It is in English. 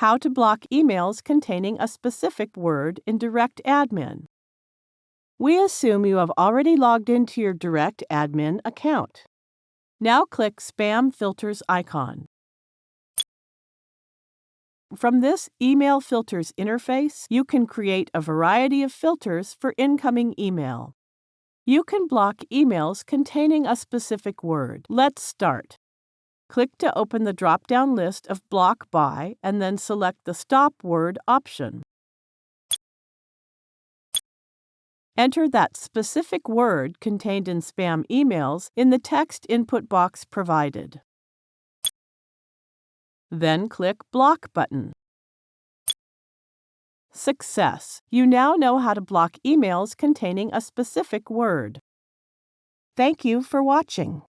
how to block emails containing a specific word in DirectAdmin. We assume you have already logged into your DirectAdmin account. Now click Spam Filters icon. From this Email Filters interface, you can create a variety of filters for incoming email. You can block emails containing a specific word. Let's start. Click to open the drop-down list of Block By and then select the Stop Word option. Enter that specific word contained in spam emails in the text input box provided. Then click Block button. Success! You now know how to block emails containing a specific word. Thank you for watching.